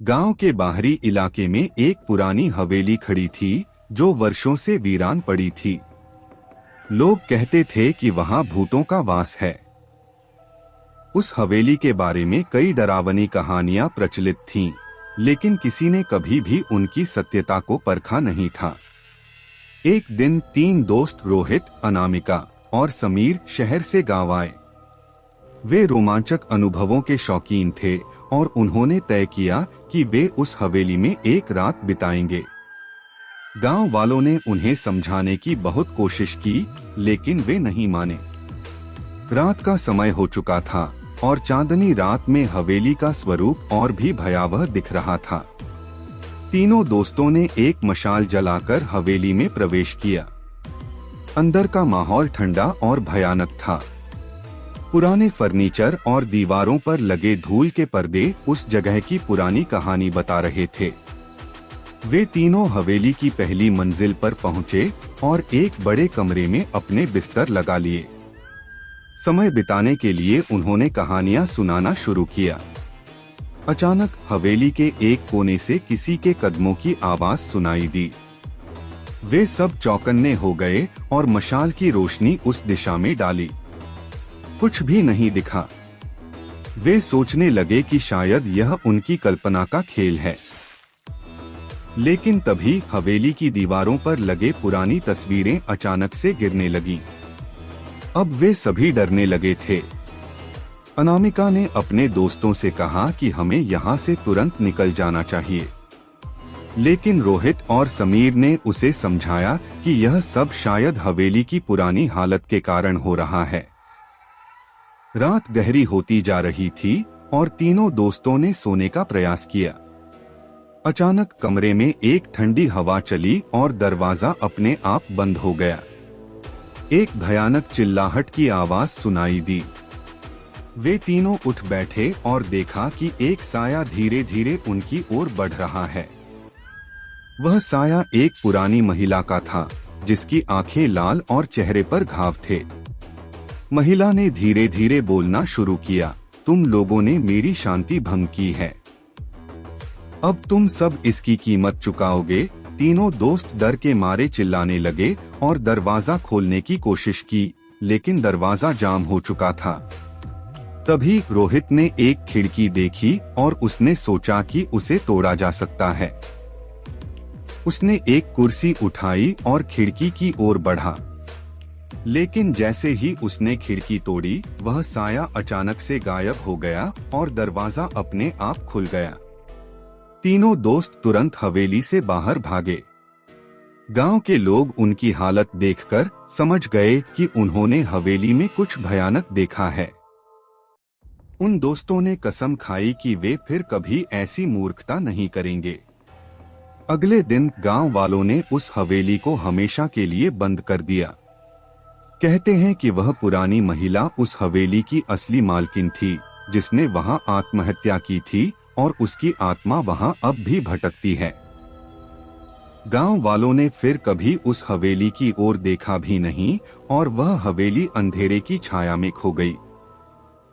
गांव के बाहरी इलाके में एक पुरानी हवेली खड़ी थी जो वर्षों से वीरान पड़ी थी। लोग कहते थे कि वहां भूतों का वास है। उस हवेली के बारे में कई डरावनी कहानियां प्रचलित थीं, लेकिन किसी ने कभी भी उनकी सत्यता को परखा नहीं था। एक दिन 3 दोस्त रोहित, अनामिका और समीर शहर से गांव आए। वे रोमांचक अनुभवों के शौकीन थे और उन्होंने तय किया कि वे उस हवेली में एक रात बिताएंगे। गांव वालों ने उन्हें समझाने की बहुत कोशिश की, लेकिन वे नहीं माने। रात का समय हो चुका था और चांदनी रात में हवेली का स्वरूप और भी भयावह दिख रहा था। तीनों दोस्तों ने एक मशाल जलाकर हवेली में प्रवेश किया। अंदर का माहौल ठंडा और भयानक था। पुराने फर्नीचर और दीवारों पर लगे धूल के पर्दे उस जगह की पुरानी कहानी बता रहे थे। वे तीनों हवेली की पहली मंजिल पर पहुंचे और एक बड़े कमरे में अपने बिस्तर लगा लिए। समय बिताने के लिए उन्होंने कहानियां सुनाना शुरू किया। अचानक हवेली के एक कोने से किसी के कदमों की आवाज सुनाई दी। वे सब चौकन्ने हो गए और मशाल की रोशनी उस दिशा में डाली। कुछ भी नहीं दिखा। वे सोचने लगे कि शायद यह उनकी कल्पना का खेल है। लेकिन तभी हवेली की दीवारों पर लगे पुरानी तस्वीरें अचानक से गिरने लगीं। अब वे सभी डरने लगे थे। अनामिका ने अपने दोस्तों से कहा कि हमें यहाँ से तुरंत निकल जाना चाहिए, लेकिन रोहित और समीर ने उसे समझाया कि यह सब शायद हवेली की पुरानी हालत के कारण हो रहा है। रात गहरी होती जा रही थी और तीनों दोस्तों ने सोने का प्रयास किया। अचानक कमरे में एक ठंडी हवा चली और दरवाजा अपने आप बंद हो गया। एक भयानक चिल्लाहट की आवाज सुनाई दी। वे तीनों उठ बैठे और देखा कि एक साया धीरे धीरे उनकी ओर बढ़ रहा है। वह साया एक पुरानी महिला का था, जिसकी आंखें लाल और चेहरे पर घाव थे। महिला ने धीरे धीरे बोलना शुरू किया, तुम लोगों ने मेरी शांति भंग की है, अब तुम सब इसकी कीमत चुकाओगे। तीनों दोस्त डर के मारे चिल्लाने लगे और दरवाजा खोलने की कोशिश की, लेकिन दरवाजा जाम हो चुका था। तभी रोहित ने एक खिड़की देखी और उसने सोचा कि उसे तोड़ा जा सकता है। उसने एक कुर्सी उठाई और खिड़की की ओर बढ़ा, लेकिन जैसे ही उसने खिड़की तोड़ी, वह साया अचानक से गायब हो गया और दरवाजा अपने आप खुल गया। तीनों दोस्त तुरंत हवेली से बाहर भागे। गांव के लोग उनकी हालत देखकर समझ गए कि उन्होंने हवेली में कुछ भयानक देखा है। उन दोस्तों ने कसम खाई कि वे फिर कभी ऐसी मूर्खता नहीं करेंगे। अगले दिन गांव वालों ने उस हवेली को हमेशा के लिए बंद कर दिया। कहते हैं कि वह पुरानी महिला उस हवेली की असली मालकिन थी, जिसने वहां आत्महत्या की थी और उसकी आत्मा वहां अब भी भटकती है। गांव वालों ने फिर कभी उस हवेली की ओर देखा भी नहीं और वह हवेली अंधेरे की छाया में खो गई।